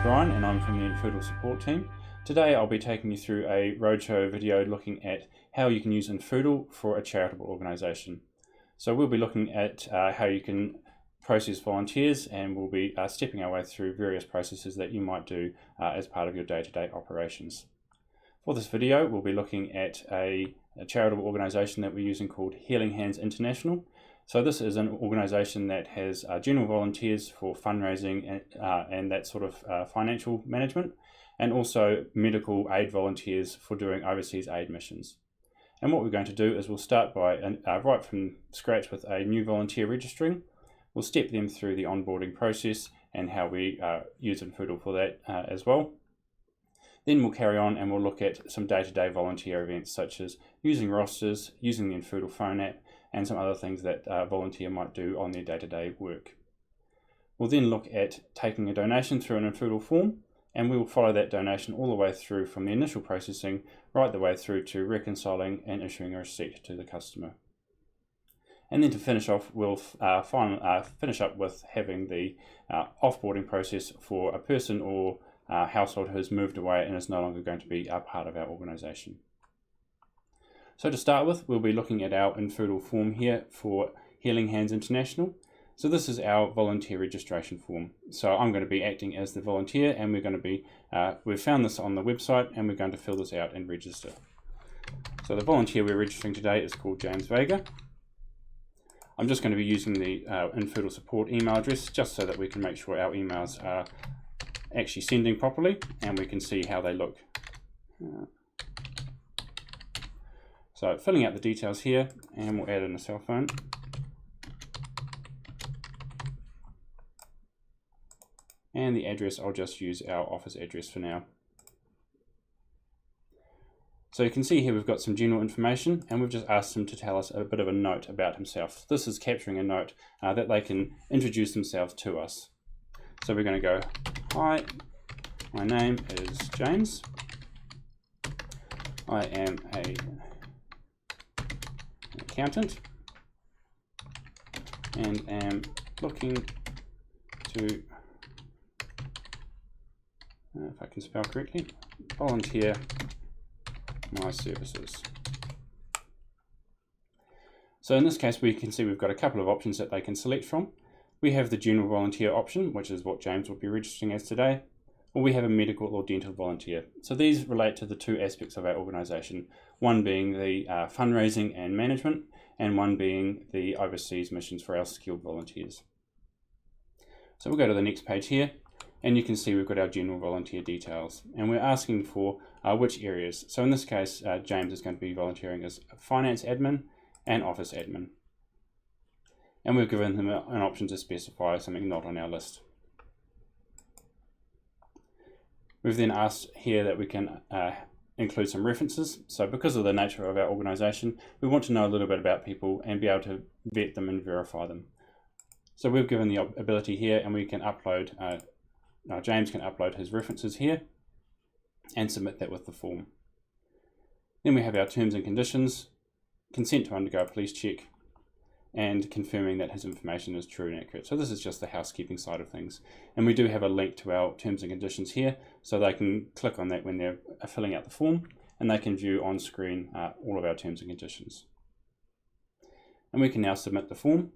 Brian and I'm from the Infoodle support team. Today I'll be taking you through a roadshow video looking at how you can use Infoodle for a charitable organisation. So we'll be looking at how you can process volunteers, and we'll be stepping our way through various processes that you might do as part of your day-to-day operations. For this video we'll be looking at a charitable organisation that we're using called Healing Hands International. So this is an organisation that has general volunteers for fundraising and that sort of financial management, and also medical aid volunteers for doing overseas aid missions. And what we're going to do is we'll start by right from scratch with a new volunteer registering. We'll step them through the onboarding process and how we use Infoodle for that as well. Then we'll carry on and we'll look at some day-to-day volunteer events, such as using rosters, using the Infoodle phone app, and some other things that a volunteer might do on their day-to-day work. We'll then look at taking a donation through an Infoodle form, and we will follow that donation all the way through from the initial processing right the way through to reconciling and issuing a receipt to the customer. And then to finish off, we'll finish up with having the offboarding process for a person or household who has moved away and is no longer going to be a part of our organisation. So to start with, we'll be looking at our Infoodle form here for Healing Hands International. So this is our volunteer registration form. So I'm going to be acting as the volunteer, and we're going to be, we've found this on the website, and we're going to fill this out and register. So the volunteer we're registering today is called James Vega. I'm just going to be using the Infoodle support email address just so that we can make sure our emails are actually sending properly and we can see how they look. So filling out the details here, and we'll add in a cell phone. And the address, I'll just use our office address for now. So you can see here we've got some general information, and we've just asked him to tell us a bit of a note about himself. This is capturing a note that they can introduce themselves to us. So we're going to go, "Hi, my name is James. I am an accountant and am looking to, if I can spell correctly, volunteer my services." So in this case we can see we've got a couple of options that they can select from. We have the general volunteer option, which is what James will be registering as today, or we have a medical or dental volunteer. So these relate to the two aspects of our organisation, one being the fundraising and management, and one being the overseas missions for our skilled volunteers. So we'll go to the next page here, and you can see we've got our general volunteer details, and we're asking for which areas. So in this case, James is going to be volunteering as finance admin and office admin. And we've given him an option to specify something not on our list. We've then asked here that we can include some references. So because of the nature of our organisation, we want to know a little bit about people and be able to vet them and verify them. So we've given the ability here, and we can upload, James can upload his references here and submit that with the form. Then we have our terms and conditions, consent to undergo a police check, and confirming that his information is true and accurate. So this is just the housekeeping side of things. And we do have a link to our terms and conditions here, so they can click on that when they're filling out the form, and they can view on screen all of our terms and conditions. And we can now submit the form,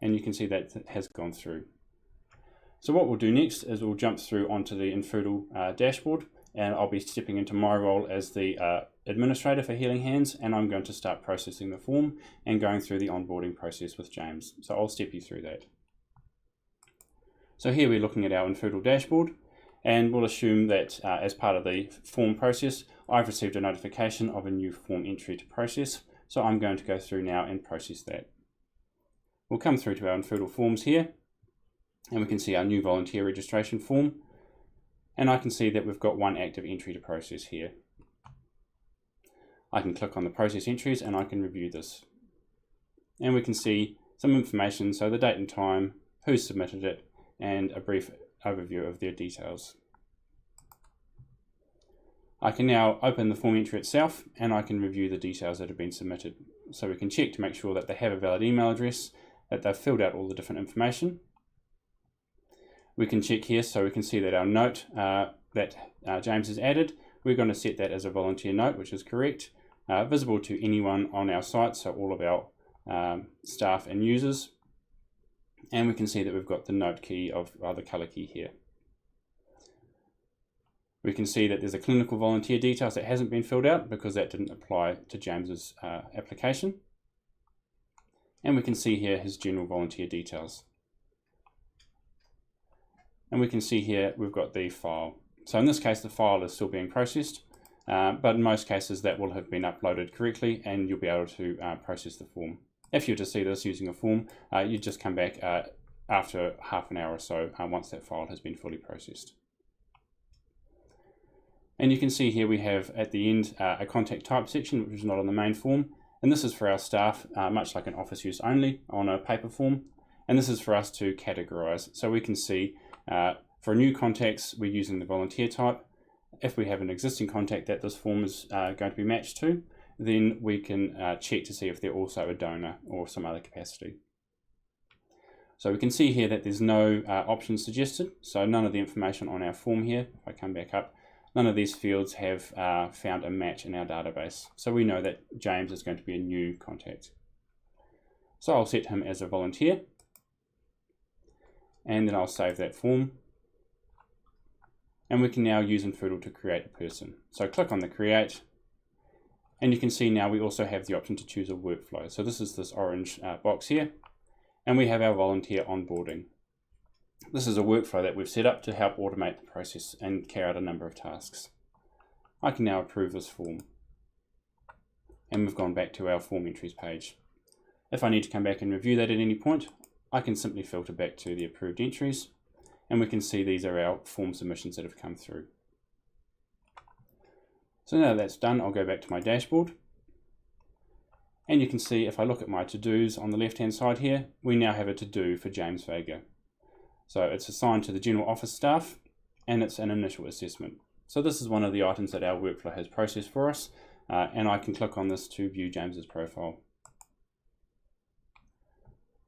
and you can see that it has gone through. So what we'll do next is we'll jump through onto the Infoodle dashboard, and I'll be stepping into my role as the administrator for Healing Hands, and I'm going to start processing the form and going through the onboarding process with James. So I'll step you through that. So here we're looking at our Infoodle dashboard, and we'll assume that as part of the form process, I've received a notification of a new form entry to process. So I'm going to go through now and process that. We'll come through to our Infoodle forms here, and we can see our new volunteer registration form. And I can see that we've got one active entry to process here. I can click on the process entries and I can review this. And we can see some information, so the date and time, who submitted it, and a brief overview of their details. I can now open the form entry itself, and I can review the details that have been submitted. So we can check to make sure that they have a valid email address, that they've filled out all the different information. We can check here so we can see that our note that James has added, we're going to set that as a volunteer note, which is correct, visible to anyone on our site, so all of our staff and users. And we can see that we've got the note key of the color key here. We can see that there's a clinical volunteer details that hasn't been filled out because that didn't apply to James's application. And we can see here his general volunteer details. And we can see here we've got the file. So in this case, the file is still being processed, but in most cases that will have been uploaded correctly and you'll be able to process the form. If you were to see this using a form, you just come back after half an hour or so once that file has been fully processed. And you can see here we have at the end a contact type section, which is not on the main form. And this is for our staff, much like an office use only on a paper form. And this is for us to categorize. So we can see for new contacts, we're using the volunteer type. If we have an existing contact that this form is going to be matched to, then we can check to see if they're also a donor or some other capacity. So we can see here that there's no options suggested. So none of the information on our form here, if I come back up, none of these fields have found a match in our database. So we know that James is going to be a new contact. So I'll set him as a volunteer. And then I'll save that form. And we can now use Infoodle to create a person. So click on the create. And you can see now we also have the option to choose a workflow. So this is this orange box here. And we have our volunteer onboarding. This is a workflow that we've set up to help automate the process and carry out a number of tasks. I can now approve this form. And we've gone back to our form entries page. If I need to come back and review that at any point, I can simply filter back to the approved entries. And we can see these are our form submissions that have come through. So now that's done, I'll go back to my dashboard. And you can see if I look at my to-dos on the left-hand side here, we now have a to-do for James Vega. So it's assigned to the general office staff and it's an initial assessment. So this is one of the items that our workflow has processed for us. And I can click on this to view James's profile.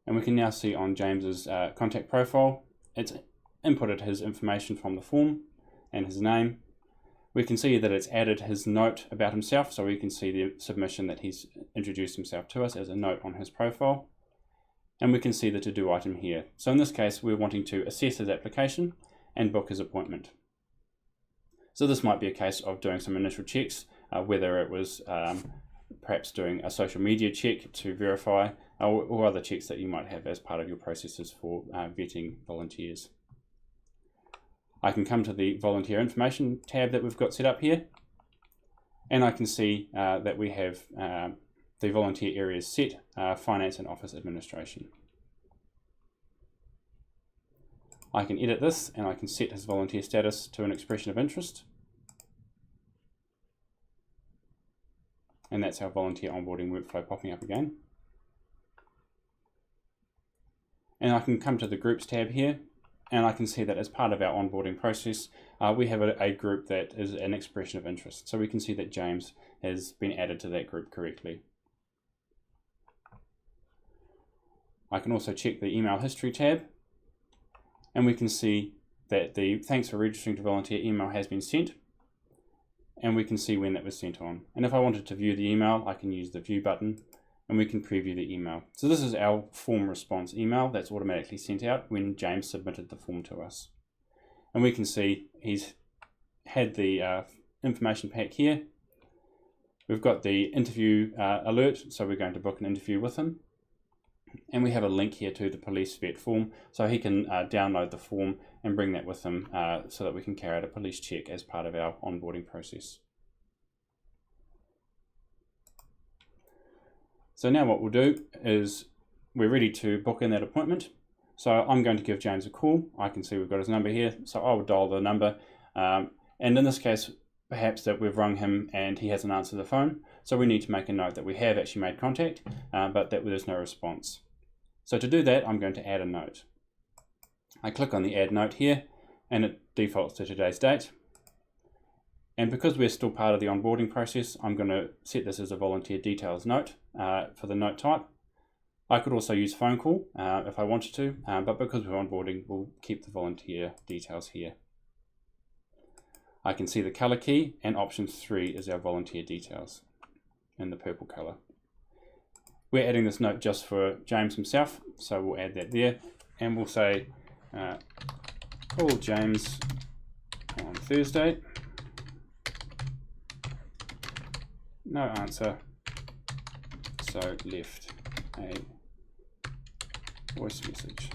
And we can now see on James's contact profile, it's inputted his information from the form and his name. We can see that it's added his note about himself, so we can see the submission that he's introduced himself to us as a note on his profile. And we can see the to-do item here. So in this case, we're wanting to assess his application and book his appointment. So this might be a case of doing some initial checks, whether it was perhaps doing a social media check to verify, or other checks that you might have as part of your processes for vetting volunteers. I can come to the volunteer information tab that we've got set up here, and I can see that we have the volunteer areas set, finance and office administration. I can edit this and I can set his volunteer status to an expression of interest. And that's our volunteer onboarding workflow popping up again. And I can come to the groups tab here, and I can see that as part of our onboarding process, we have a group that is an expression of interest. So we can see that James has been added to that group correctly. I can also check the email history tab, and we can see that the thanks for registering to volunteer email has been sent, and we can see when that was sent on. And if I wanted to view the email, I can use the view button, and we can preview the email. So this is our form response email that's automatically sent out when James submitted the form to us. And we can see he's had the information pack here. We've got the interview alert, so we're going to book an interview with him. And we have a link here to the police vet form, so he can download the form and bring that with him so that we can carry out a police check as part of our onboarding process. So now what we'll do is we're ready to book in that appointment. So I'm going to give James a call. I can see we've got his number here, so I will dial the number. And in this case, perhaps that we've rung him and he hasn't answered the phone. So we need to make a note that we have actually made contact, but that there's no response. So to do that, I'm going to add a note. I click on the add note here, and it defaults to today's date. And because we're still part of the onboarding process, I'm going to set this as a volunteer details note for the note type. I could also use phone call if I wanted to, but because we're onboarding, we'll keep the volunteer details here. I can see the color key, and option 3 is our volunteer details in the purple color. We're adding this note just for James himself, so we'll add that there, and we'll say call James on Thursday. No answer, so left a voice message.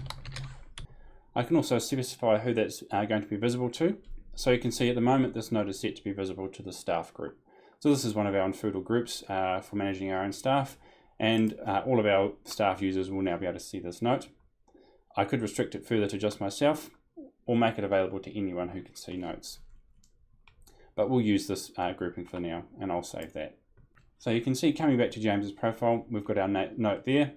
I can also specify who that's going to be visible to. So you can see at the moment this note is set to be visible to the staff group. So this is one of our Onboarding groups for managing our own staff, and all of our staff users will now be able to see this note. I could restrict it further to just myself, or make it available to anyone who can see notes. But we'll use this grouping for now, and I'll save that. So you can see, coming back to James's profile, we've got our note there.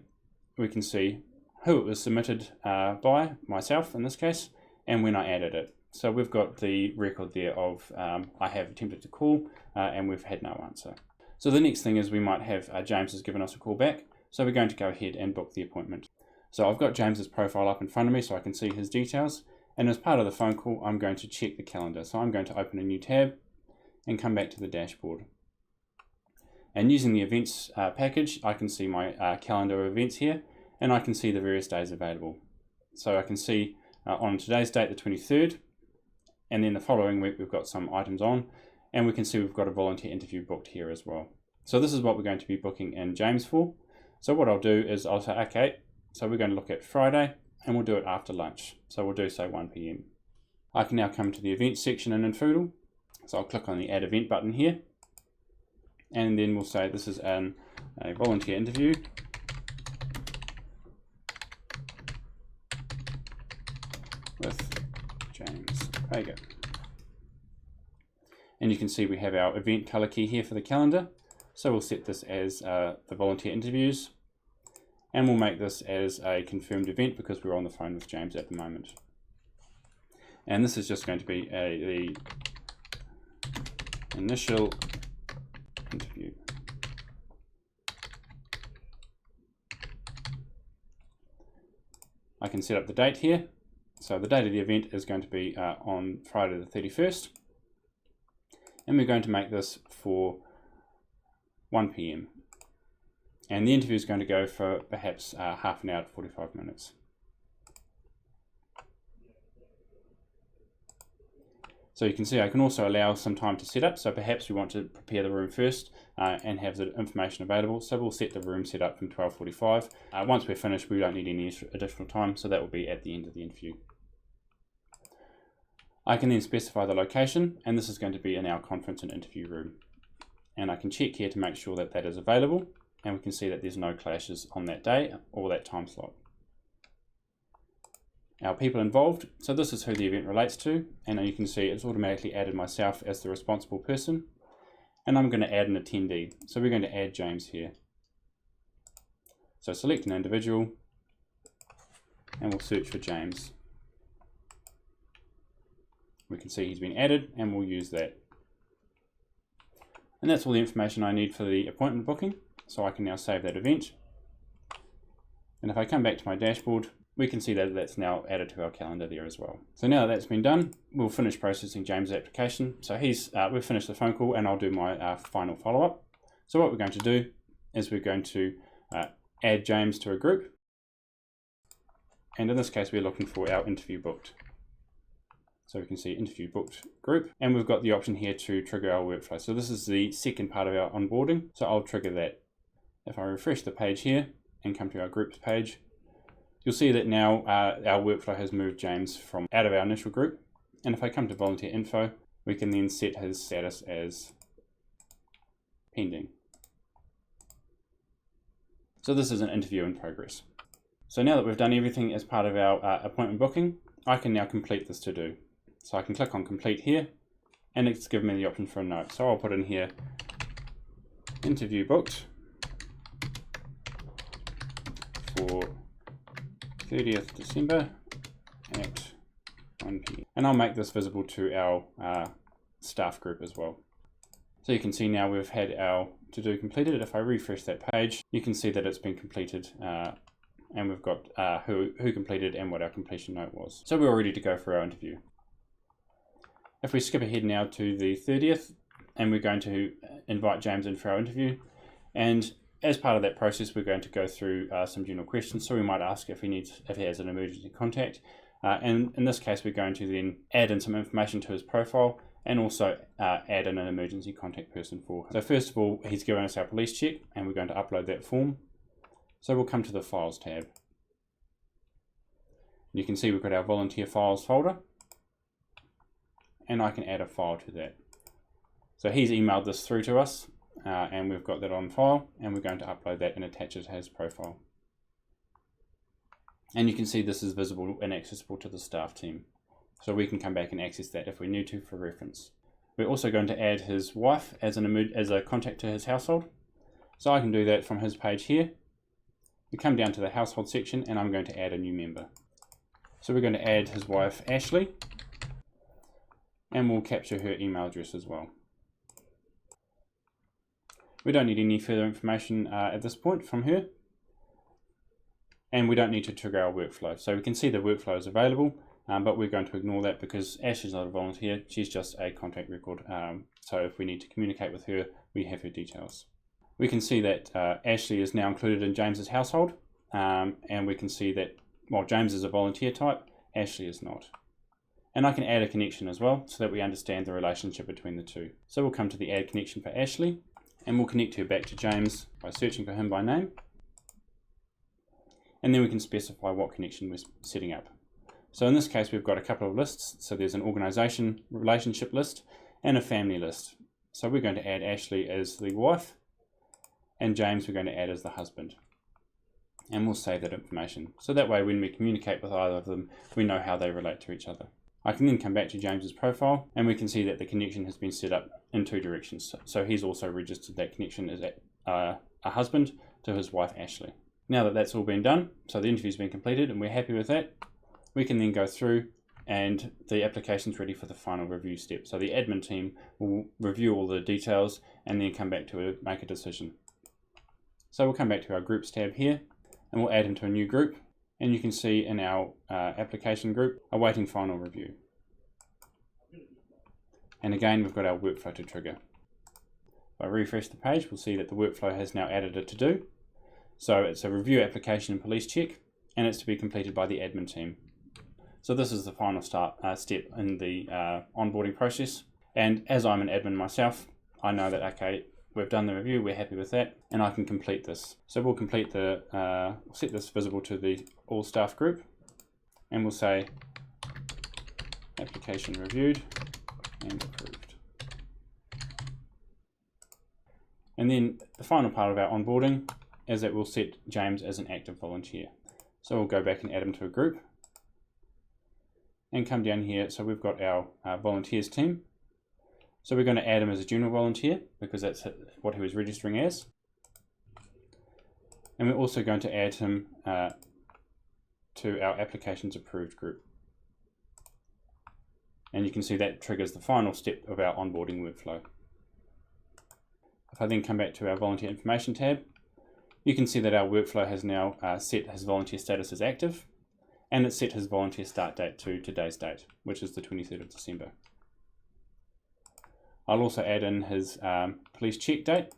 We can see who it was submitted by, myself in this case, and when I added it. So we've got the record there of I have attempted to call and we've had no answer. So the next thing is we might have James has given us a call back. So we're going to go ahead and book the appointment. So I've got James's profile up in front of me so I can see his details. And as part of the phone call, I'm going to check the calendar. So I'm going to open a new tab and come back to the dashboard. And using the events package, I can see my calendar of events here, and I can see the various days available. So I can see on today's date, the 23rd, and then the following week we've got some items on, and we can see we've got a volunteer interview booked here as well. So this is what we're going to be booking in James for. So what I'll do is I'll say, okay, so we're going to look at Friday, and we'll do it after lunch. So we'll do, say, 1 p.m. I can now come to the events section in Onboarding. So I'll click on the add event button here, and then we'll say this is a volunteer interview with James Pager. And you can see we have our event color key here for the calendar. So we'll set this as the volunteer interviews, and we'll make this as a confirmed event because we're on the phone with James at the moment. And this is just going to be the initial interview. I can set up the date here. So the date of the event is going to be on Friday the 31st. And we're going to make this for 1 p.m. And the interview is going to go for perhaps half an hour to 45 minutes. So you can see I can also allow some time to set up. So perhaps we want to prepare the room first and have the information available. So we'll set the room set up from 12:45. Once we're finished, we don't need any additional time. So that will be at the end of the interview. I can then specify the location, and this is going to be in our conference and interview room. And I can check here to make sure that that is available. And we can see that there's no clashes on that day or that time slot. Our people involved, so this is who the event relates to, and you can see it's automatically added myself as the responsible person, and I'm going to add an attendee. So we're going to add James here. So select an individual, and we'll search for James. We can see he's been added, and we'll use that. And that's all the information I need for the appointment booking, so I can now save that event. And if I come back to my dashboard, we can see that that's now added to our calendar there as well. So now that that's been done, we'll finish processing James' application. So we've finished the phone call, and I'll do my final follow-up. So what we're going to do is we're going to add James to a group. And in this case, we're looking for our interview booked. So we can see interview booked group, and we've got the option here to trigger our workflow. So this is the second part of our onboarding. So I'll trigger that. If I refresh the page here and come to our groups page, you'll see that now our workflow has moved James from out of our initial group. And if I come to volunteer info, we can then set his status as pending. So this is an interview in progress. So now that we've done everything as part of our appointment booking, I can now complete this to do. So I can click on complete here, and it's given me the option for a note. So I'll put in here, interview booked for 30th December at 1 p.m. And I'll make this visible to our staff group as well. So you can see now we've had our to-do completed. If I refresh that page, you can see that it's been completed and we've got who completed and what our completion note was. So we're all ready to go for our interview. If we skip ahead now to the 30th, and we're going to invite James in for our interview, and as part of that process we're going to go through some general questions. So we might ask if he has an emergency contact, and in this case we're going to then add in some information to his profile and also add in an emergency contact person for him. So first of all, he's given us our police check, and we're going to upload that form. So we'll come to the Files tab. You can see we've got our Volunteer Files folder, and I can add a file to that. So he's emailed this through to us, and we've got that on file, and we're going to upload that and attach it to his profile. And you can see this is visible and accessible to the staff team. So we can come back and access that if we need to for reference. We're also going to add his wife as a contact to his household. So I can do that from his page here. We come down to the household section, and I'm going to add a new member. So we're going to add his wife Ashley, and we'll capture her email address as well. We don't need any further information at this point from her, and we don't need to trigger our workflow. So we can see the workflow is available, but we're going to ignore that because Ashley's not a volunteer, she's just a contact record. So if we need to communicate with her, we have her details. We can see that Ashley is now included in James's household, and we can see that while James is a volunteer type, Ashley is not. And I can add a connection as well so that we understand the relationship between the two. So we'll come to the add connection for Ashley, and we'll connect her back to James by searching for him by name. And then we can specify what connection we're setting up. So in this case, we've got a couple of lists. So there's an organization relationship list and a family list. So we're going to add Ashley as the wife, and James we're going to add as the husband. And we'll save that information. So that way when we communicate with either of them, we know how they relate to each other. I can then come back to James's profile, and we can see that the connection has been set up in two directions. So he's also registered that connection as a husband to his wife Ashley. Now that that's all been done, so the interview's been completed and we're happy with that, we can then go through and the application's ready for the final review step. So the admin team will review all the details and then come back to make a decision. So we'll come back to our groups tab here, and we'll add him to a new group. And you can see in our application group, awaiting final review. And again, we've got our workflow to trigger. If I refresh the page, we'll see that the workflow has now added a to-do. So it's a review application and police check, and it's to be completed by the admin team. So this is the final step in the onboarding process. And as I'm an admin myself, I know that, okay, we've done the review, we're happy with that, and I can complete this. So we'll complete set this visible to the all staff group, and we'll say application reviewed and approved. And then the final part of our onboarding is that we'll set James as an active volunteer. So we'll go back and add him to a group and come down here. So we've got our volunteers team. So we're going to add him as a general volunteer because that's what he was registering as. And we're also going to add him to our applications approved group. And you can see that triggers the final step of our onboarding workflow. If I then come back to our volunteer information tab, you can see that our workflow has now set his volunteer status as active, and it's set his volunteer start date to today's date, which is the 23rd of December. I'll also add in his police check date.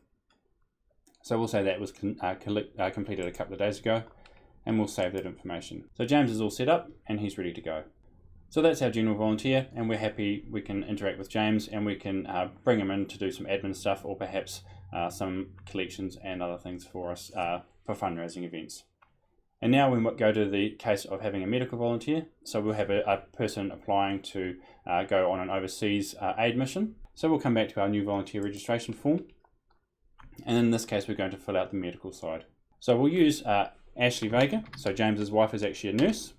So we'll say that was completed a couple of days ago, and we'll save that information. So James is all set up and he's ready to go. So that's our general volunteer, and we're happy we can interact with James, and we can bring him in to do some admin stuff, or perhaps some collections and other things for us for fundraising events. And now we might go to the case of having a medical volunteer. So we'll have a person applying to go on an overseas aid mission. So we'll come back to our new volunteer registration form. And in this case, we're going to fill out the medical side. So we'll use Ashley Vega. So James's wife is actually a nurse,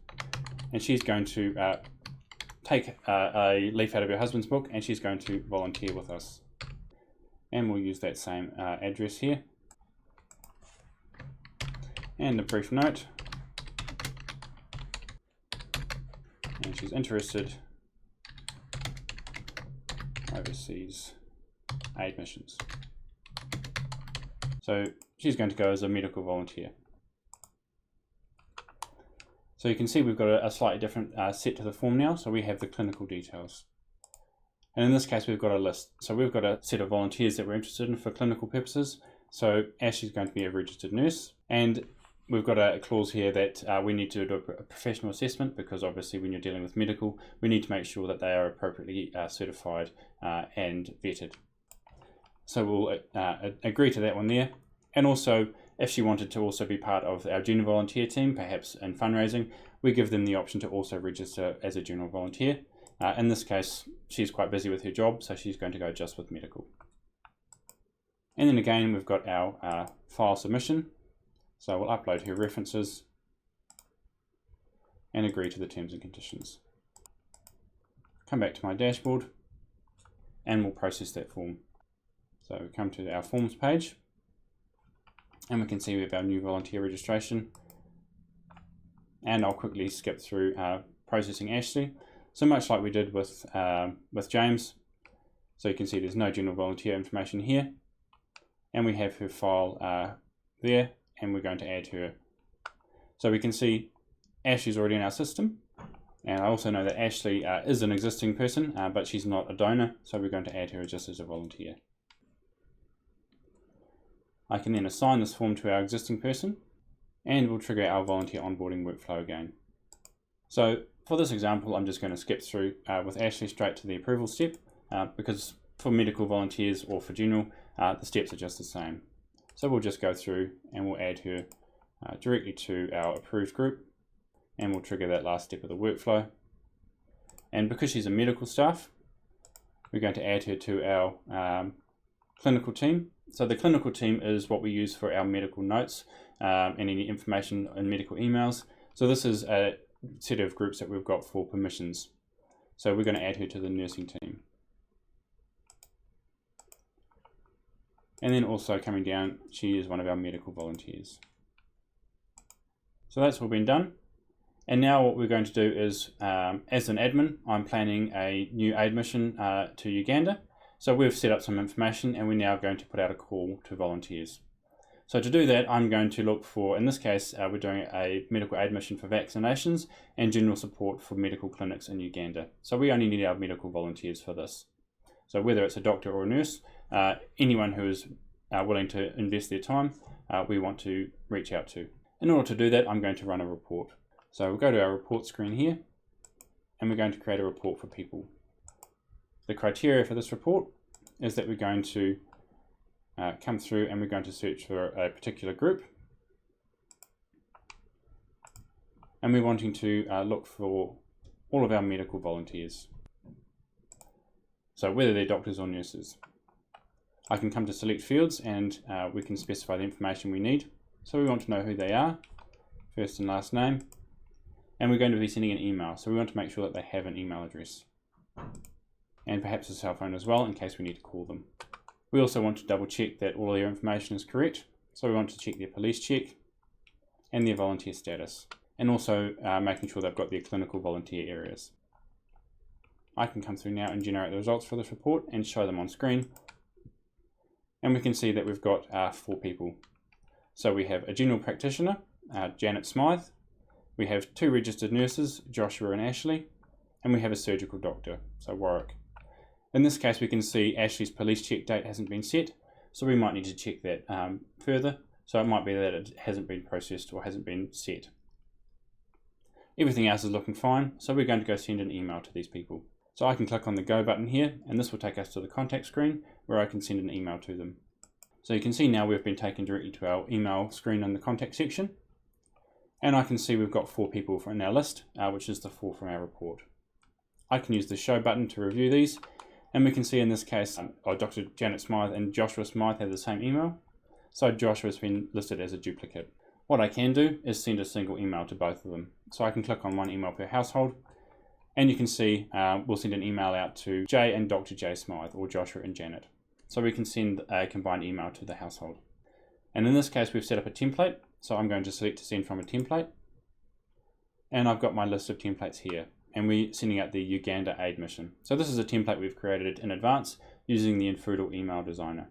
and she's going to take a leaf out of her husband's book, and she's going to volunteer with us. And we'll use that same address here. And a brief note. And she's interested overseas aid missions. So she's going to go as a medical volunteer. So you can see we've got a slightly different set to the form now. So we have the clinical details. And in this case, we've got a list. So we've got a set of volunteers that we're interested in for clinical purposes. So Ashley's going to be a registered nurse. And we've got a clause here that we need to do a professional assessment, because obviously when you're dealing with medical, we need to make sure that they are appropriately certified and vetted. So we'll agree to that one there. And also, if she wanted to also be part of our junior volunteer team, perhaps in fundraising, we give them the option to also register as a junior volunteer. In this case, she's quite busy with her job, so she's going to go just with medical. And then again, we've got our file submission. So we'll upload her references and agree to the terms and conditions. Come back to my dashboard and we'll process that form. So we come to our forms page and we can see we have our new volunteer registration. And I'll quickly skip through processing Ashley. So much like we did with James. So you can see there's no general volunteer information here. And we have her file there. And we're going to add her. So we can see Ashley's already in our system. And I also know that Ashley is an existing person, but she's not a donor. So we're going to add her just as a volunteer. I can then assign this form to our existing person. And we'll trigger our volunteer onboarding workflow again. So for this example, I'm just going to skip through with Ashley straight to the approval step. Because for medical volunteers or for general, the steps are just the same. So we'll just go through and we'll add her directly to our approved group, and we'll trigger that last step of the workflow. And because she's a medical staff, we're going to add her to our clinical team. So the clinical team is what we use for our medical notes and any information in medical emails. So this is a set of groups that we've got for permissions. So we're going to add her to the nursing team. And then also coming down, she is one of our medical volunteers. So that's all been done. And now what we're going to do is, as an admin, I'm planning a new aid mission to Uganda. So we've set up some information and we're now going to put out a call to volunteers. So to do that, I'm going to look for, in this case, we're doing a medical aid mission for vaccinations and general support for medical clinics in Uganda. So we only need our medical volunteers for this. So whether it's a doctor or a nurse, anyone who is willing to invest their time, we want to reach out to. In order to do that, I'm going to run a report. So we'll go to our report screen here, and we're going to create a report for people. The criteria for this report is that we're going to come through and we're going to search for a particular group. And we're wanting to look for all of our medical volunteers. So whether they're doctors or nurses. I can come to select fields and we can specify the information we need. So we want to know who they are, first and last name, and we're going to be sending an email. So we want to make sure that they have an email address and perhaps a cell phone as well in case we need to call them. We also want to double check that all of their information is correct. So we want to check their police check and their volunteer status, and also making sure they've got their clinical volunteer areas. I can come through now and generate the results for this report and show them on screen. And we can see that we've got 4 people. So we have a general practitioner, Janet Smythe. We have 2 registered nurses, Joshua and Ashley. And we have a surgical doctor, so Warwick. In this case, we can see Ashley's police check date hasn't been set. So we might need to check that further. So it might be that it hasn't been processed or hasn't been set. Everything else is looking fine. So we're going to go send an email to these people. So I can click on the Go button here, and this will take us to the contact screen where I can send an email to them. So you can see now we've been taken directly to our email screen in the contact section. And I can see we've got 4 people in our list, which is the 4 from our report. I can use the Show button to review these. And we can see in this case, Dr. Janet Smythe and Joshua Smythe have the same email. So Joshua has been listed as a duplicate. What I can do is send a single email to both of them. So I can click on one email per household. And you can see we'll send an email out to Jay and Dr. Jay Smythe, or Joshua and Janet. So we can send a combined email to the household. And in this case, we've set up a template. So I'm going to select to send from a template. And I've got my list of templates here. And we're sending out the Uganda aid mission. So this is a template we've created in advance using the Infoodle email designer.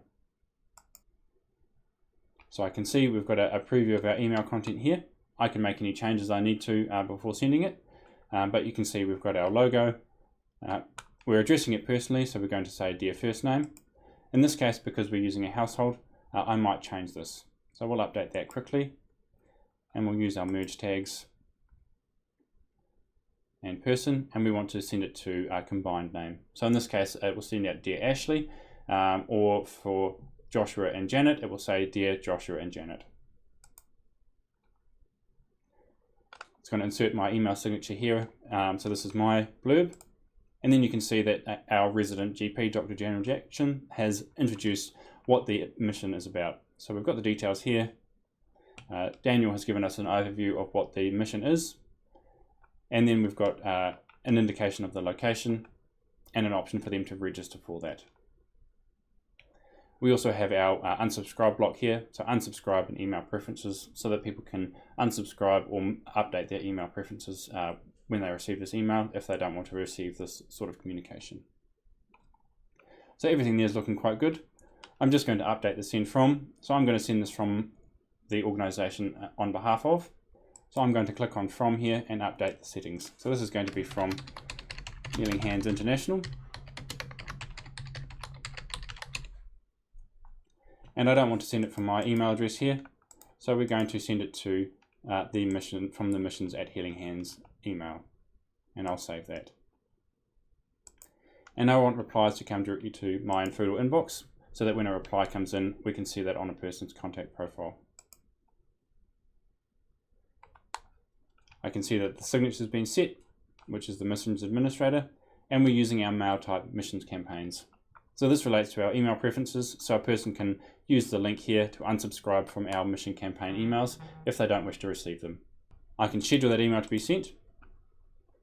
So I can see we've got a preview of our email content here. I can make any changes I need to before sending it, but you can see we've got our logo. We're addressing it personally, so we're going to say Dear First Name. In this case, because we're using a household, I might change this. So we'll update that quickly, and we'll use our merge tags and person, and we want to send it to a combined name. So in this case, it will send out Dear Ashley, or for Joshua and Janet, it will say Dear Joshua and Janet. It's going to insert my email signature here. So this is my blurb. And then you can see that our resident GP, Dr. Daniel Jackson, has introduced what the mission is about. So we've got the details here. Daniel has given us an overview of what the mission is. And then we've got an indication of the location and an option for them to register for that. We also have our unsubscribe block here, so unsubscribe and email preferences, so that people can unsubscribe or update their email preferences when they receive this email if they don't want to receive this sort of communication. So everything there is looking quite good. I'm just going to update the send from, so I'm going to send this from the organization on behalf of. So I'm going to click on from here and update the settings. So this is going to be from Healing Hands International. And I don't want to send it from my email address here, so we're going to send it to the mission from the missions at Healing Hands email, and I'll save that. And I want replies to come directly to my Infoodle inbox, so that when a reply comes in, we can see that on a person's contact profile. I can see that the signature has been set, which is the missions administrator, and we're using our mail type missions campaigns. So this relates to our email preferences, so a person can use the link here to unsubscribe from our mission campaign emails if they don't wish to receive them. I can schedule that email to be sent,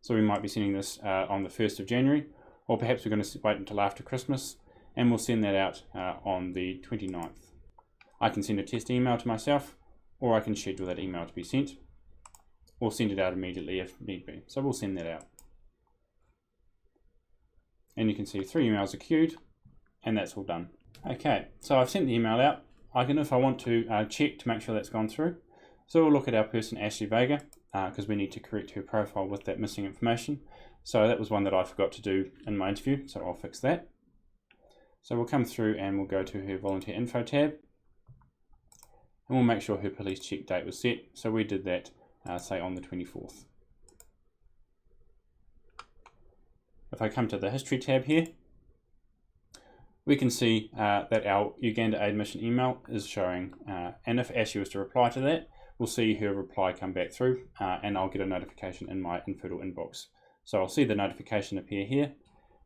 so we might be sending this on the 1st of January, or perhaps we're going to wait until after Christmas, and we'll send that out on the 29th. I can send a test email to myself, or I can schedule that email to be sent, or send it out immediately if need be. So we'll send that out. And you can see 3 emails are queued, and that's all done. Okay, so I've sent the email out. I can, if I want to, check to make sure that's gone through. So we'll look at our person Ashley Vega, because we need to correct her profile with that missing information. So that was one that I forgot to do in my interview, so I'll fix that. So we'll come through and we'll go to her volunteer info tab, and we'll make sure her police check date was set. So we did that, say on the 24th. If I come to the history tab here, we can see that our Uganda Aid Mission email is showing, and if Ashley was to reply to that, we'll see her reply come back through, and I'll get a notification in my Infoodle inbox. So I'll see the notification appear here,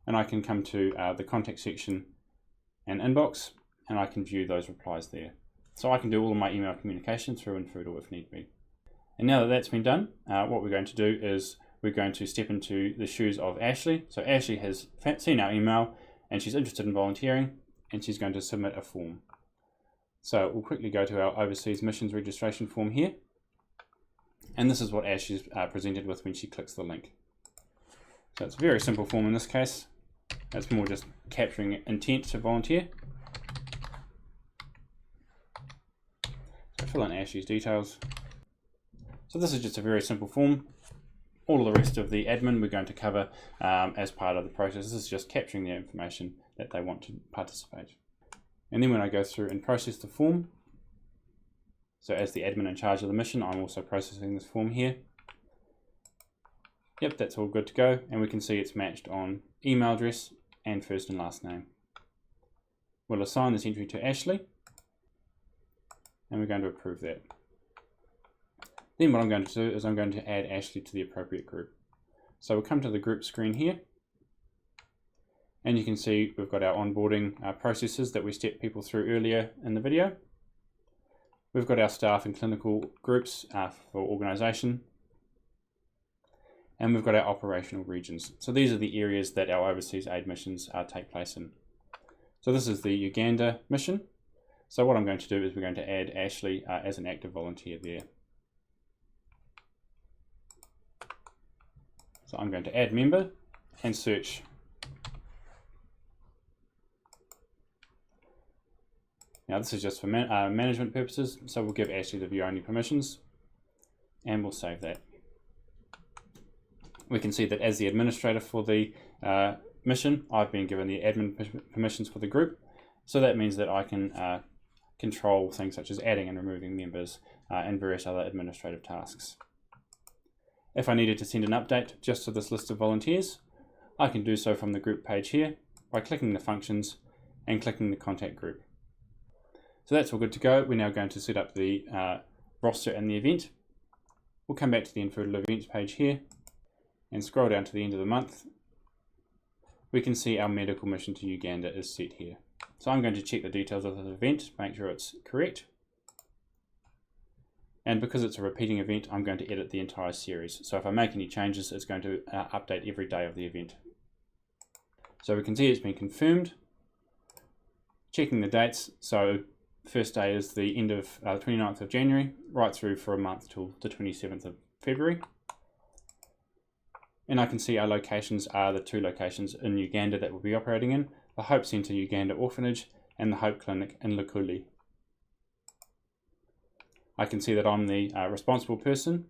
and I can come to the contact section and inbox, and I can view those replies there. So I can do all of my email communication through Infoodle if need be. And now that that's been done, what we're going to do is we're going to step into the shoes of Ashley. So Ashley has seen our email, and she's interested in volunteering, and she's going to submit a form. So we'll quickly go to our Overseas Missions registration form here, and this is what Ashley's presented with when she clicks the link. So it's a very simple form in this case. It's more just capturing intent to volunteer. So fill in Ashley's details. So this is just a very simple form. All of the rest of the admin we're going to cover as part of the process. This is just capturing the information that they want to participate. And then when I go through and process the form, so as the admin in charge of the mission, I'm also processing this form here. Yep, that's all good to go, and we can see it's matched on email address and first and last name. We'll assign this entry to Ashley, and we're going to approve that. Then what I'm going to do is I'm going to add Ashley to the appropriate group. So we'll come to the group screen here, and you can see we've got our onboarding processes that we stepped people through earlier in the video. We've got our staff and clinical groups for organisation, and we've got our operational regions. So these are the areas that our overseas aid missions take place in. So this is the Uganda mission. So what I'm going to do is we're going to add Ashley as an active volunteer there. So I'm going to add member and search. Now this is just for management purposes, so we'll give Ashley the view only permissions. and we'll save that. We can see that as the administrator for the mission, I've been given the admin permissions for the group. So that means that I can control things such as adding and removing members and various other administrative tasks. If I needed to send an update just to this list of volunteers, I can do so from the group page here by clicking the functions and clicking the contact group. So that's all good to go. We're now going to set up the roster and the event. We'll come back to the Infoodle events page here and scroll down to the end of the month. We can see our medical mission to Uganda is set here. So I'm going to check the details of the event, make sure it's correct. And because it's a repeating event, I'm going to edit the entire series. So if I make any changes, it's going to update every day of the event. So we can see it's been confirmed. Checking the dates. So first day is the end of 29th of January, right through for a month till the 27th of February. And I can see our locations are the two locations in Uganda that we'll be operating in, the Hope Centre Uganda Orphanage and the Hope Clinic in Lukuli. I can see that I'm the responsible person.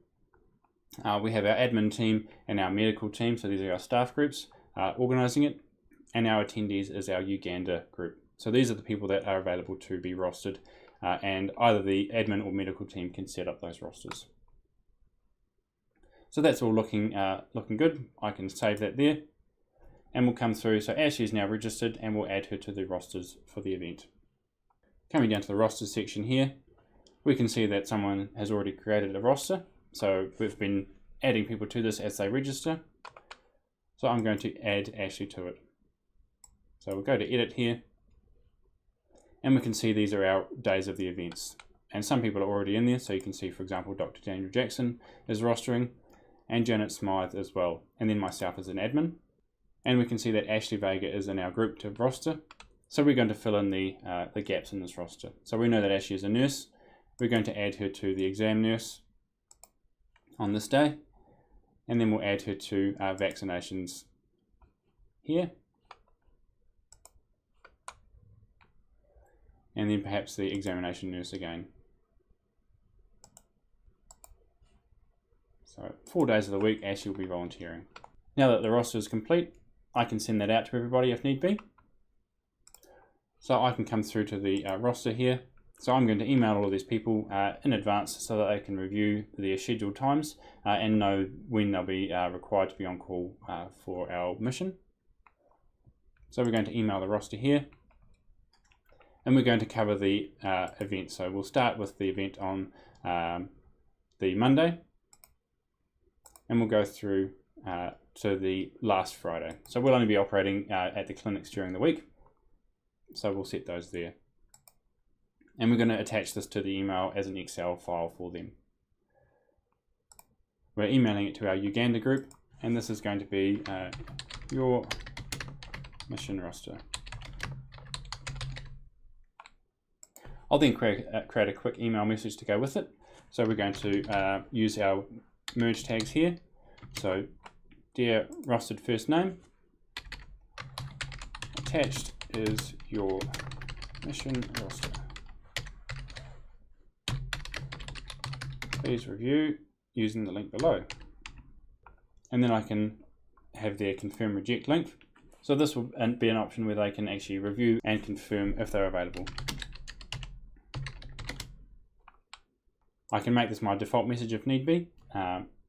We have our admin team and our medical team, so these are our staff groups organising it, and our attendees is our Uganda group. So these are the people that are available to be rostered, and either the admin or medical team can set up those rosters. So that's all looking good. I can save that there, and we'll come through. So Ashley is now registered, and we'll add her to the rosters for the event. Coming down to the rosters section here, we can see that someone has already created a roster. So we've been adding people to this as they register. So I'm going to add Ashley to it. So we'll go to edit here, and we can see these are our days of the events. And some people are already in there. So you can see, for example, Dr. Daniel Jackson is rostering, and Janet Smythe as well, and then myself as an admin. And we can see that Ashley Vega is in our group to roster. So we're going to fill in the gaps in this roster. So we know that Ashley is a nurse. We're going to add her to the exam nurse on this day, and then we'll add her to vaccinations here, and then perhaps the examination nurse again. So 4 days of the week, Ashley will be volunteering. Now that the roster is complete, I can send that out to everybody if need be. So I can come through to the roster here. So I'm going to email all of these people in advance so that they can review their scheduled times and know when they'll be required to be on call for our mission. So we're going to email the roster here, and we're going to cover the event. So we'll start with the event on the Monday, and we'll go through to the last Friday. So we'll only be operating at the clinics during the week. So we'll set those there. And we're going to attach this to the email as an Excel file for them. We're emailing it to our Uganda group, and this is going to be your mission roster. I'll then create a quick email message to go with it. So we're going to use our merge tags here. So, dear rostered first name, attached is your mission roster. Please review using the link below. And then I can have their confirm reject link. So this will be an option where they can actually review and confirm if they're available. I can make this my default message if need be,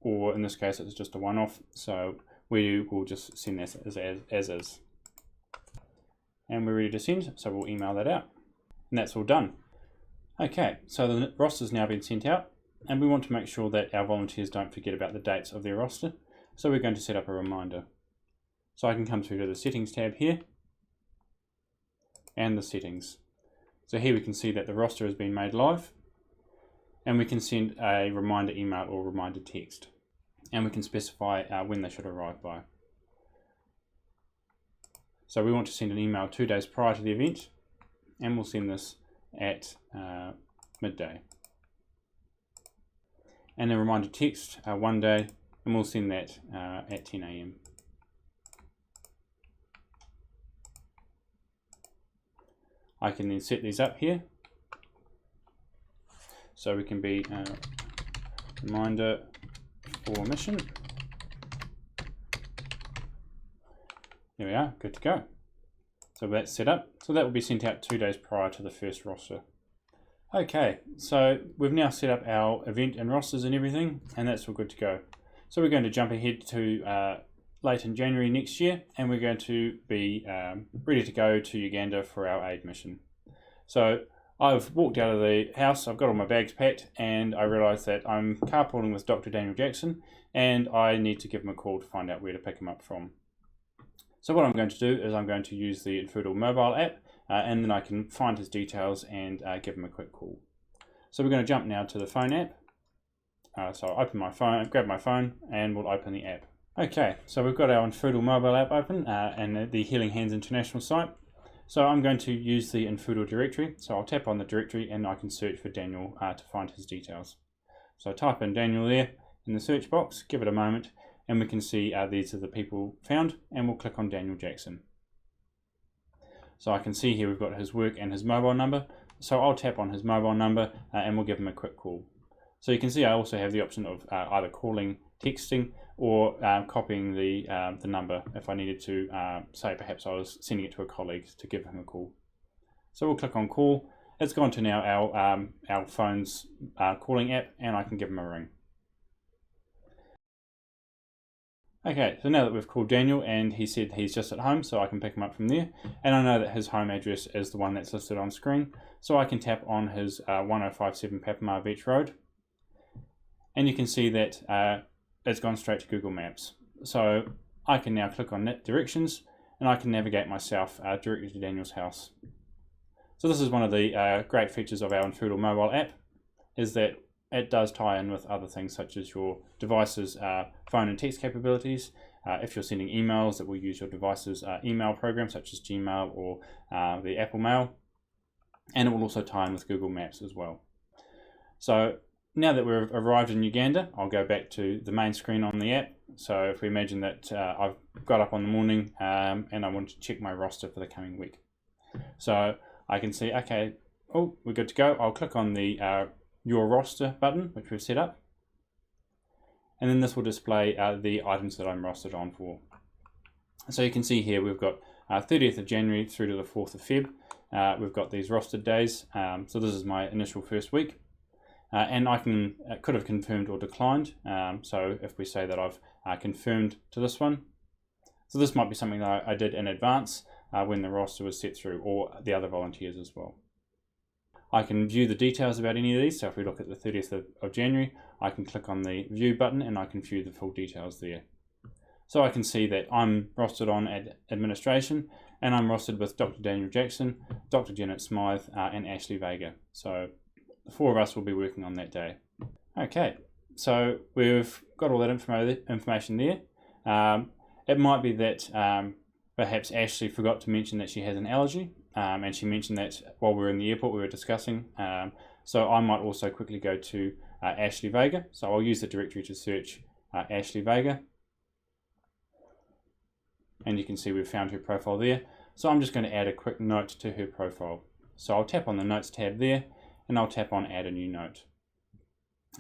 or in this case it's just a one-off, so we will just send this as is. And we're ready to send, so we'll email that out. And that's all done. Okay, so the roster's now been sent out, and we want to make sure that our volunteers don't forget about the dates of their roster, so we're going to set up a reminder. So I can come through to the settings tab here, and the settings. So here we can see that the roster has been made live, and we can send a reminder email or reminder text, and we can specify when they should arrive by. So we want to send an email 2 days prior to the event, and we'll send this at midday. And a reminder text 1 day, and we'll send that at 10 AM. I can then set these up here. So we can be reminder for mission. There we are, good to go. So that's set up. So that will be sent out 2 days prior to the first roster. Okay, so we've now set up our event and rosters and everything, and that's all good to go. So we're going to jump ahead to late in January next year, and we're going to be ready to go to Uganda for our aid mission. So I've walked out of the house, I've got all my bags packed, and I realised that I'm carpooling with Dr. Daniel Jackson, and I need to give him a call to find out where to pick him up from. So what I'm going to do is I'm going to use the Infoodle mobile app, and then I can find his details and give him a quick call. So we're going to jump now to the phone app. So I'll open my phone, grab my phone, and we'll open the app. Okay, so we've got our Infoodle mobile app open and the Healing Hands International site. So I'm going to use the Infoodle directory. So I'll tap on the directory and I can search for Daniel to find his details. So I type in Daniel there in the search box, give it a moment, and we can see these are the people found, and we'll click on Daniel Jackson. So I can see here we've got his work and his mobile number. So I'll tap on his mobile number and we'll give him a quick call. So you can see I also have the option of either calling, texting, or copying the number if I needed to, say perhaps I was sending it to a colleague to give him a call. So we'll click on call. It's gone to now our phone's calling app, and I can give him a ring. Okay, so now that we've called Daniel and he said he's just at home, so I can pick him up from there. And I know that his home address is the one that's listed on screen, so I can tap on his 1057 Papamar Beach Road. And you can see that it's gone straight to Google Maps. So I can now click on net directions and I can navigate myself directly to Daniel's house. So this is one of the great features of our Infoodle mobile app, is that it does tie in with other things such as your device's phone and text capabilities. If you're sending emails, it will use your device's email program such as Gmail or the Apple Mail. And it will also tie in with Google Maps as well. So now that we've arrived in Uganda, I'll go back to the main screen on the app. So if we imagine that I've got up on the morning and I want to check my roster for the coming week. So I can see, okay, oh, we're good to go. I'll click on the Your Roster button, which we've set up. And then this will display the items that I'm rostered on for. So you can see here we've got 30th of January through to the 4th of Feb. We've got these rostered days. So this is my initial first week. And I could have confirmed or declined. So if we say that I've confirmed to this one. So this might be something that I did in advance when the roster was set through, or the other volunteers as well. I can view the details about any of these. So if we look at the 30th of January, I can click on the view button and I can view the full details there. So I can see that I'm rostered on administration, and I'm rostered with Dr. Daniel Jackson, Dr. Janet Smythe, and Ashley Vega. So the 4 of us will be working on that day. Okay, so we've got all that information there. It might be that perhaps Ashley forgot to mention that she has an allergy. And she mentioned that while we were in the airport we were discussing. So I might also quickly go to Ashley Vega. So I'll use the directory to search Ashley Vega. And you can see we've found her profile there. So I'm just going to add a quick note to her profile. So I'll tap on the Notes tab there, and I'll tap on Add a New Note.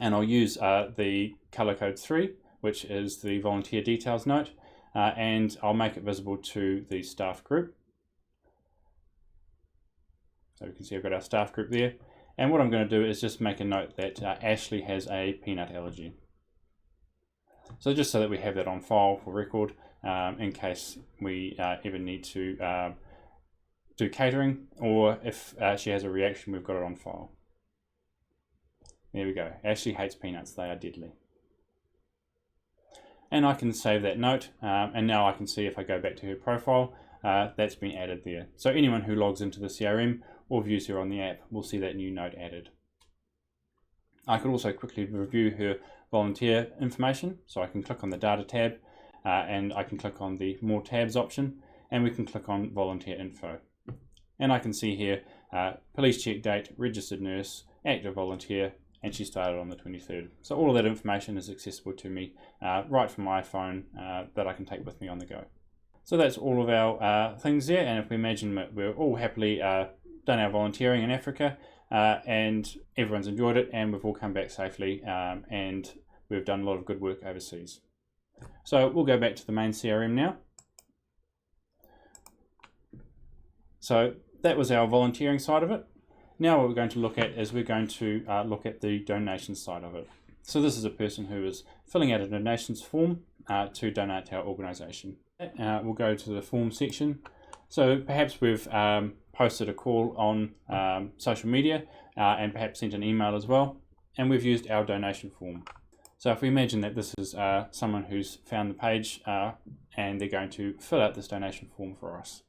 And I'll use the color code 3, which is the volunteer details note, and I'll make it visible to the staff group. So you can see I've got our staff group there. And what I'm going to do is just make a note that Ashley has a peanut allergy. So just so that we have that on file for record in case we ever need to do catering, or if she has a reaction, we've got it on file. There we go. Ashley hates peanuts. They are deadly. And I can save that note. And now I can see if I go back to her profile, that's been added there. So anyone who logs into the CRM or views her on the app will see that new note added. I could also quickly review her volunteer information. So I can click on the Data tab and I can click on the More Tabs option, and we can click on Volunteer Info. And I can see here, police check date, registered nurse, active volunteer, and she started on the 23rd. So all of that information is accessible to me right from my phone that I can take with me on the go. So that's all of our things there, and if we imagine that we're all happily done our volunteering in Africa, and everyone's enjoyed it, and we've all come back safely, and we've done a lot of good work overseas. So we'll go back to the main CRM now. So that was our volunteering side of it. Now what we're going to look at is we're going to look at the donation side of it. So this is a person who is filling out a donations form to donate to our organisation. We'll go to the form section. So perhaps we've posted a call on social media and perhaps sent an email as well, and we've used our donation form. So if we imagine that this is someone who's found the page and they're going to fill out this donation form for us.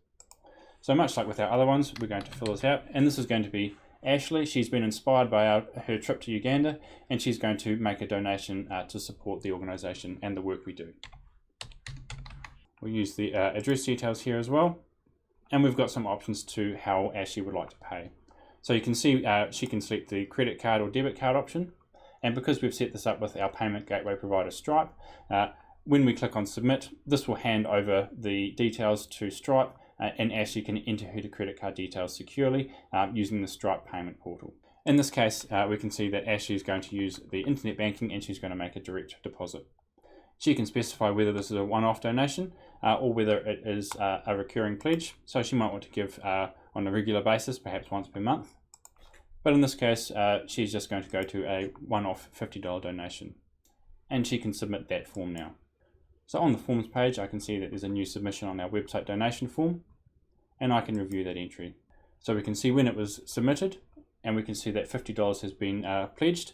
So much like with our other ones, we're going to fill this out, and this is going to be Ashley. She's been inspired by her trip to Uganda, and she's going to make a donation to support the organisation and the work we do. We'll use the address details here as well, and we've got some options to how Ashley would like to pay. So you can see she can select the credit card or debit card option, and because we've set this up with our payment gateway provider Stripe, when we click on submit, this will hand over the details to Stripe, and Ashley can enter her credit card details securely using the Stripe payment portal. In this case, we can see that Ashley is going to use the internet banking, and she's going to make a direct deposit. She can specify whether this is a one-off donation or whether it is a recurring pledge. So she might want to give on a regular basis, perhaps once per month. But in this case, she's just going to go to a one-off $50 donation, and she can submit that form now. So on the forms page, I can see that there's a new submission on our website donation form, and I can review that entry. So we can see when it was submitted, and we can see that $50 has been pledged.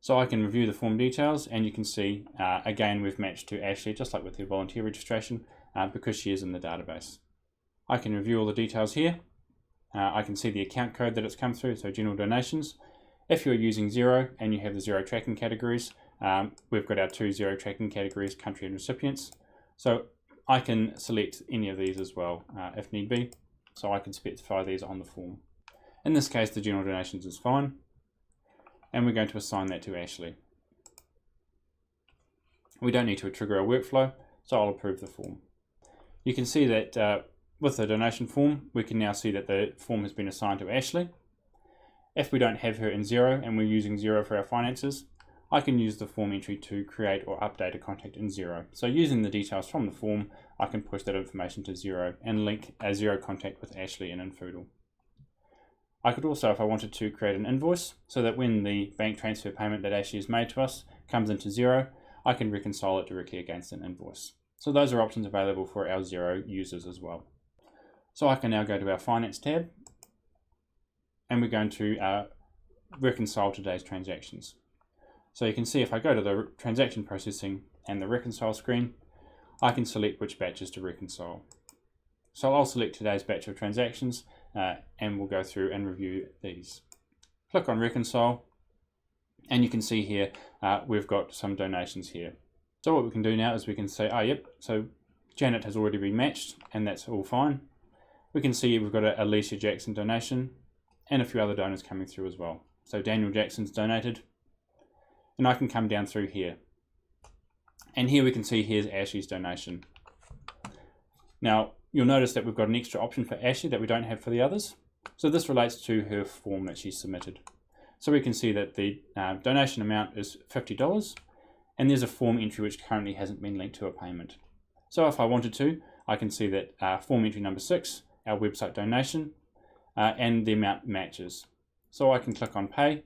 So I can review the form details, and you can see, again, we've matched to Ashley, just like with the volunteer registration, because she is in the database. I can review all the details here. I can see the account code that it's come through, so general donations. If you're using Xero and you have the Xero tracking categories, we've got our 2 Xero tracking categories, country and recipients. So I can select any of these as well if need be. So I can specify these on the form. In this case, the general donations is fine. And we're going to assign that to Ashley. We don't need to trigger our workflow, so I'll approve the form. You can see that with the donation form, we can now see that the form has been assigned to Ashley. If we don't have her in Xero and we're using Xero for our finances, I can use the form entry to create or update a contact in Xero. So using the details from the form, I can push that information to Xero and link a Xero contact with Ashley in Infoodle. I could also, if I wanted to, create an invoice so that when the bank transfer payment that Ashley has made to us comes into Xero, I can reconcile it directly against an invoice. So those are options available for our Xero users as well. So I can now go to our Finance tab, and we're going to reconcile today's transactions. So you can see if I go to the transaction processing and the reconcile screen, I can select which batches to reconcile. So I'll select today's batch of transactions and we'll go through and review these. Click on reconcile, and you can see here we've got some donations here. So what we can do now is we can say, oh yep, so Janet has already been matched and that's all fine. We can see we've got a Alicia Jackson donation and a few other donors coming through as well. So Daniel Jackson's donated, and I can come down through here. And here we can see here's Ashley's donation. Now you'll notice that we've got an extra option for Ashley that we don't have for the others. So this relates to her form that she submitted. So we can see that the donation amount is $50, and there's a form entry which currently hasn't been linked to a payment. So if I wanted to, I can see that form entry number 6, our website donation, and the amount matches. So I can click on pay,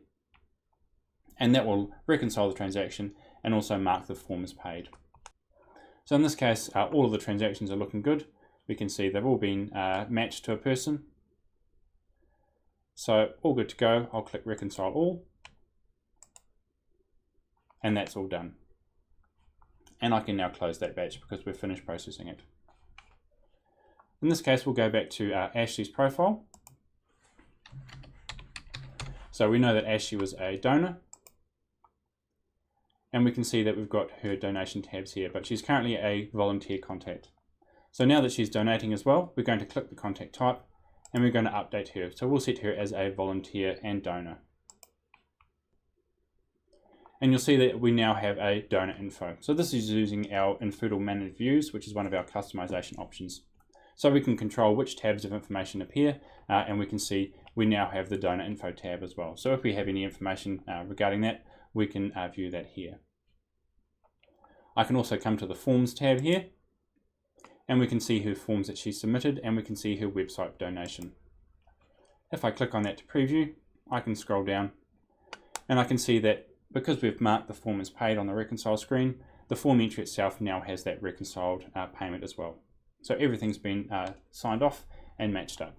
and that will reconcile the transaction and also mark the form as paid. So in this case, all of the transactions are looking good. We can see they've all been matched to a person. So all good to go. I'll click reconcile all, and that's all done. And I can now close that batch because we've finished processing it. In this case, we'll go back to Ashley's profile. So we know that Ashley was a donor, and we can see that we've got her donation tabs here, but she's currently a volunteer contact. So now that she's donating as well, we're going to click the contact type, and we're going to update her. So we'll set her as a volunteer and donor. And you'll see that we now have a donor info. So this is using our Infoodle Managed Views, which is one of our customization options. So we can control which tabs of information appear, and we can see we now have the donor info tab as well. So if we have any information regarding that, we can view that here. I can also come to the forms tab here, and we can see her forms that she submitted, and we can see her website donation. If I click on that to preview, I can scroll down, and I can see that because we've marked the form as paid on the reconcile screen, the form entry itself now has that reconciled payment as well. So everything's been signed off and matched up.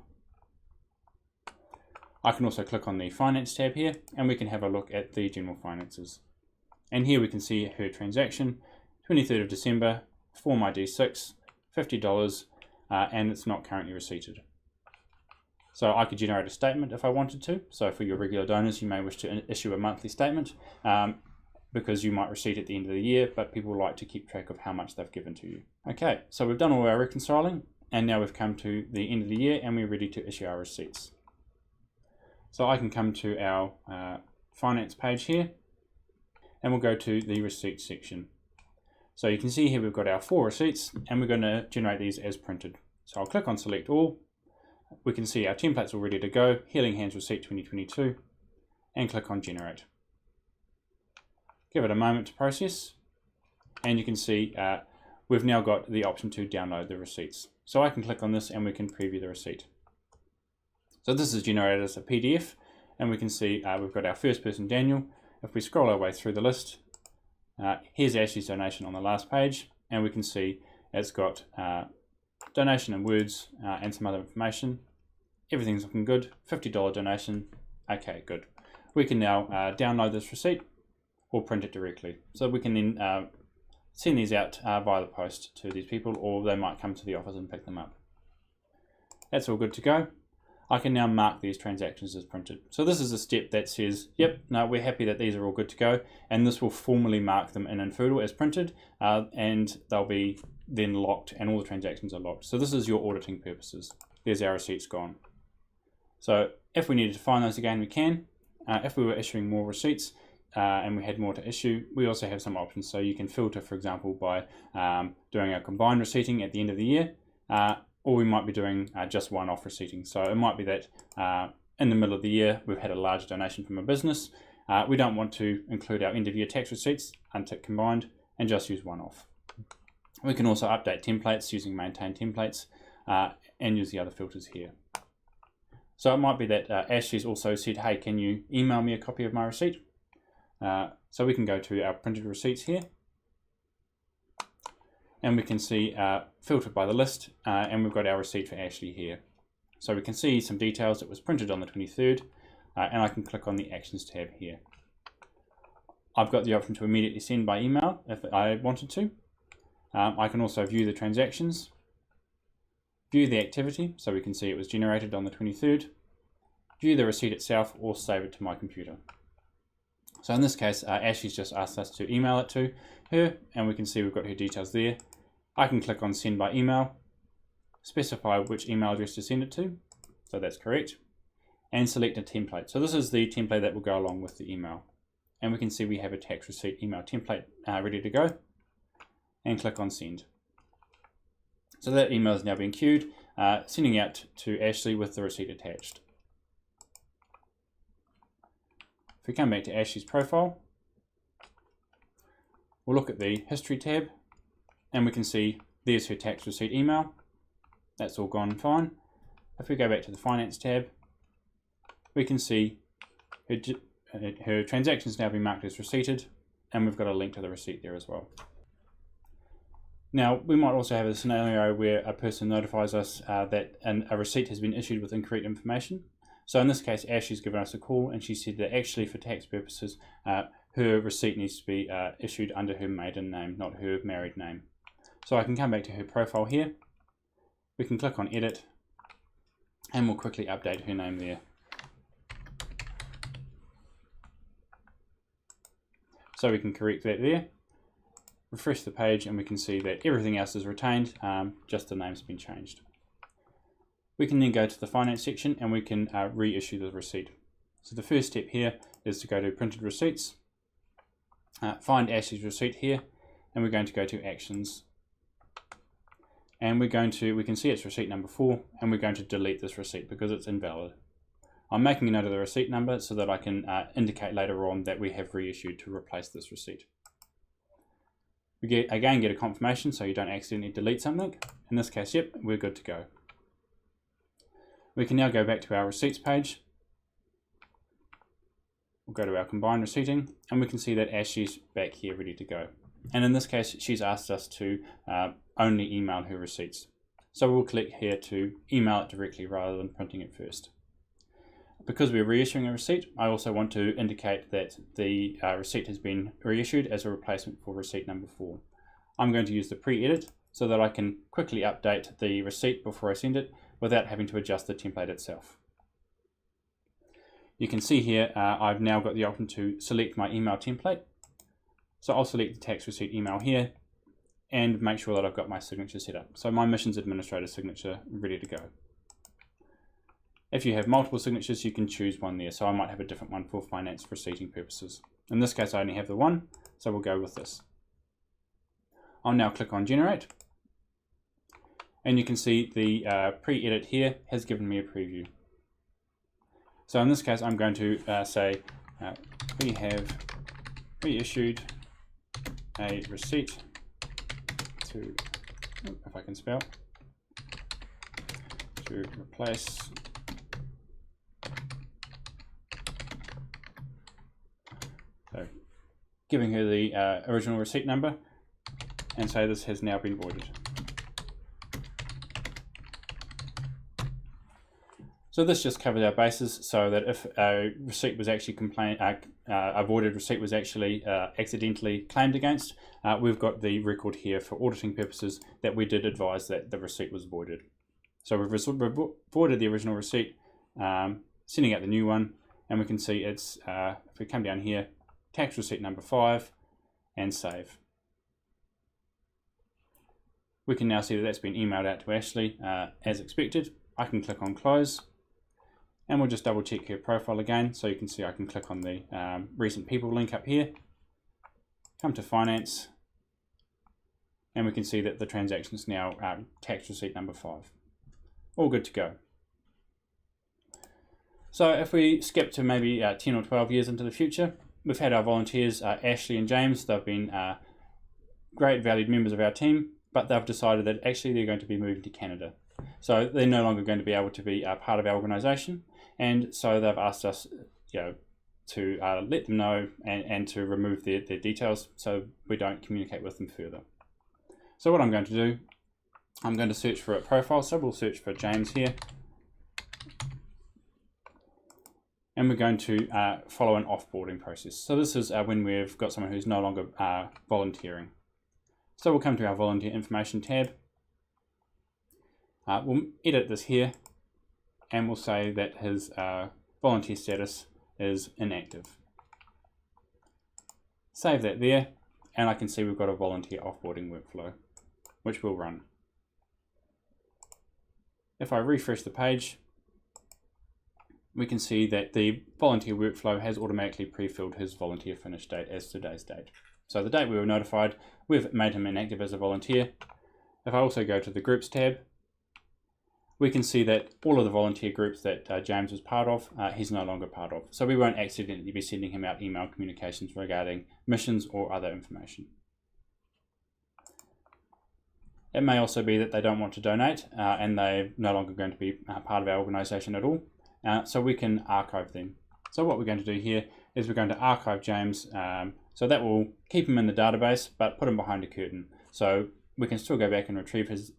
I can also click on the finance tab here, and we can have a look at the general finances. And here we can see her transaction, 23rd of December, form ID 6, $50, and it's not currently receipted. So I could generate a statement if I wanted to. So for your regular donors, you may wish to issue a monthly statement because you might receipt at the end of the year, but people like to keep track of how much they've given to you. Okay, so we've done all our reconciling, and now we've come to the end of the year and we're ready to issue our receipts. So I can come to our finance page here, and we'll go to the receipts section. So you can see here we've got our 4 receipts, and we're going to generate these as printed. So I'll click on select all. We can see our templates all ready to go, Healing Hands Receipt 2022, and click on generate. Give it a moment to process, and you can see we've now got the option to download the receipts. So I can click on this and we can preview the receipt. So this is generated as a PDF, and we can see we've got our first person, Daniel. If we scroll our way through the list, here's Ashley's donation on the last page, and we can see it's got donation in words and some other information. Everything's looking good. $50 donation. Okay, good. We can now download this receipt or print it directly. So we can then send these out via the post to these people, or they might come to the office and pick them up. That's all good to go. I can now mark these transactions as printed. So this is a step that says, yep, no, we're happy that these are all good to go, and this will formally mark them in Infoodle as printed, and they'll be then locked, and all the transactions are locked. So this is your auditing purposes. There's our receipts gone. So if we needed to find those again, we can. If we were issuing more receipts and we had more to issue, we also have some options. So you can filter, for example, by doing a combined receipting at the end of the year, or we might be doing just one-off receipting. So it might be that in the middle of the year, we've had a large donation from a business. We don't want to include our end-of-year tax receipts, untick combined, and just use one-off. We can also update templates using maintain templates and use the other filters here. So it might be that Ashley's also said, hey, can you email me a copy of my receipt? So we can go to our printed receipts here, and we can see filtered by the list, and we've got our receipt for Ashley here. So we can see some details. It was printed on the 23rd, and I can click on the actions tab here. I've got the option to immediately send by email if I wanted to. I can also view the transactions, view the activity, so we can see it was generated on the 23rd, view the receipt itself, or save it to my computer. So in this case, Ashley's just asked us to email it to her, and we can see we've got her details there. I can click on send by email, specify which email address to send it to, so that's correct, and select a template. So this is the template that will go along with the email. And we can see we have a tax receipt email template ready to go, and click on send. So that email is now being queued, sending out to Ashley with the receipt attached. If we come back to Ashley's profile, we'll look at the history tab, and we can see there's her tax receipt email. That's all gone fine. If we go back to the finance tab, we can see her transactions now being marked as receipted, and we've got a link to the receipt there as well. Now, we might also have a scenario where a person notifies us that a receipt has been issued with incorrect information. So in this case, Ashley's given us a call, and she said that actually for tax purposes, her receipt needs to be issued under her maiden name, not her married name. So I can come back to her profile here. We can click on edit, and we'll quickly update her name there. So we can correct that there. Refresh the page, and we can see that everything else is retained, just the name's been changed. We can then go to the finance section, and we can reissue the receipt. So the first step here is to go to printed receipts, find Ashley's receipt here, and we're going to go to actions. And we can see it's receipt number 4, and we're going to delete this receipt because it's invalid. I'm making a note of the receipt number so that I can indicate later on that we have reissued to replace this receipt. We again get a confirmation so you don't accidentally delete something. In this case, yep, we're good to go. We can now go back to our receipts page. We'll go to our combined receipting, and we can see that Ashley's back here ready to go. And in this case, she's asked us to only email her receipts. So we'll click here to email it directly rather than printing it first. Because we're reissuing a receipt, I also want to indicate that the receipt has been reissued as a replacement for receipt number 4. I'm going to use the pre-edit so that I can quickly update the receipt before I send it without having to adjust the template itself. You can see here I've now got the option to select my email template. So I'll select the tax receipt email here and make sure that I've got my signature set up. So my missions administrator signature ready to go. If you have multiple signatures, you can choose one there. So I might have a different one for finance receipting purposes. In this case, I only have the one, so we'll go with this. I'll now click on Generate. And you can see the pre-edit here has given me a preview. So in this case, I'm going to say, we have reissued a receipt to, if I can spell, to replace so giving her the original receipt number and say this has now been voided. So this just covers our bases so that if a receipt was actually a voided receipt was actually accidentally claimed against, we've got the record here for auditing purposes that we did advise that the receipt was voided. So we've voided the original receipt, sending out the new one, and we can see it's, if we come down here, tax receipt number 5, and save. We can now see that that's been emailed out to Ashley as expected. I can click on close. And we'll just double check her profile again. So you can see I can click on the recent people link up here, come to finance, and we can see that the transaction is now tax receipt number 5. All good to go. So if we skip to maybe 10 or 12 years into the future, we've had our volunteers, Ashley and James. They've been great valued members of our team, but they've decided that actually they're going to be moving to Canada. So they're no longer going to be able to be part of our organisation. And so they've asked us, to let them know and to remove their details so we don't communicate with them further. So what I'm going to do, I'm going to search for a profile. So we'll search for James here. And we're going to follow an offboarding process. So this is when we've got someone who's no longer volunteering. So we'll come to our volunteer information tab. We'll edit this here. And we'll say that his volunteer status is inactive. Save that there, and I can see we've got a volunteer offboarding workflow, which we'll run. If I refresh the page, we can see that the volunteer workflow has automatically pre-filled his volunteer finish date as today's date. So the date we were notified, we've made him inactive as a volunteer. If I also go to the groups tab, we can see that all of the volunteer groups that James was part of, he's no longer part of. So we won't accidentally be sending him out email communications regarding missions or other information. It may also be that they don't want to donate and they're no longer going to be part of our organisation at all. So we can archive them. So what we're going to do here is we're going to archive James. So that will keep him in the database, but put him behind a curtain. So we can still go back and retrieve his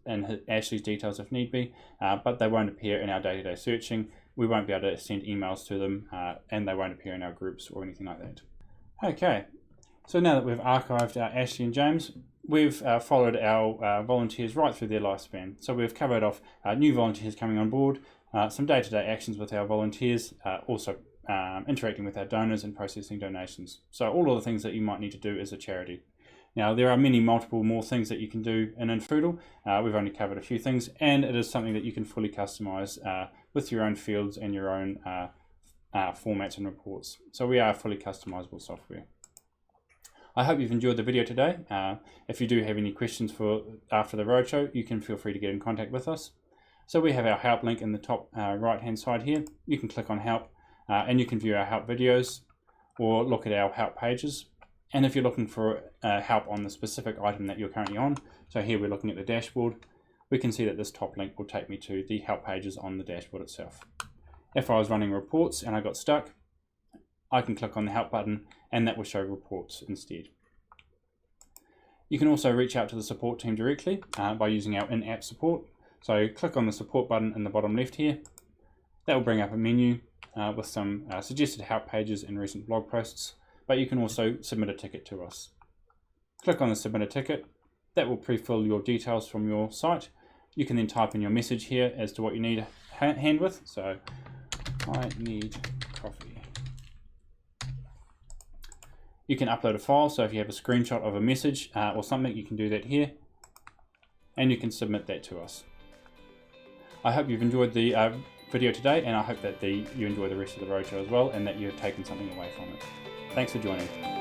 Ashley's details if need be, but they won't appear in our day-to-day searching. We won't be able to send emails to them, and they won't appear in our groups or anything like that. Okay, so now that we've archived Ashley and James, we've followed our volunteers right through their lifespan. So we've covered off new volunteers coming on board, some day-to-day actions with our volunteers, also interacting with our donors and processing donations. So all of the things that you might need to do as a charity. Now, there are multiple more things that you can do in Infoodle. We've only covered a few things, and it is something that you can fully customize with your own fields and your own formats and reports. So we are fully customizable software. I hope you've enjoyed the video today. If you do have any questions for after the roadshow, you can feel free to get in contact with us. So we have our help link in the top right hand side here. You can click on help and you can view our help videos or look at our help pages. And if you're looking for help on the specific item that you're currently on, so here we're looking at the dashboard, we can see that this top link will take me to the help pages on the dashboard itself. If I was running reports and I got stuck, I can click on the help button and that will show reports instead. You can also reach out to the support team directly by using our in-app support. So click on the support button in the bottom left here. That will bring up a menu with some suggested help pages and recent blog posts, but you can also submit a ticket to us. Click on the submit a ticket. That will pre-fill your details from your site. You can then type in your message here as to what you need a hand with. So I need coffee. You can upload a file, so if you have a screenshot of a message or something, you can do that here, and you can submit that to us. I hope you've enjoyed the video today, and I hope that you enjoy the rest of the roadshow as well, and that you've taken something away from it. Thanks for joining.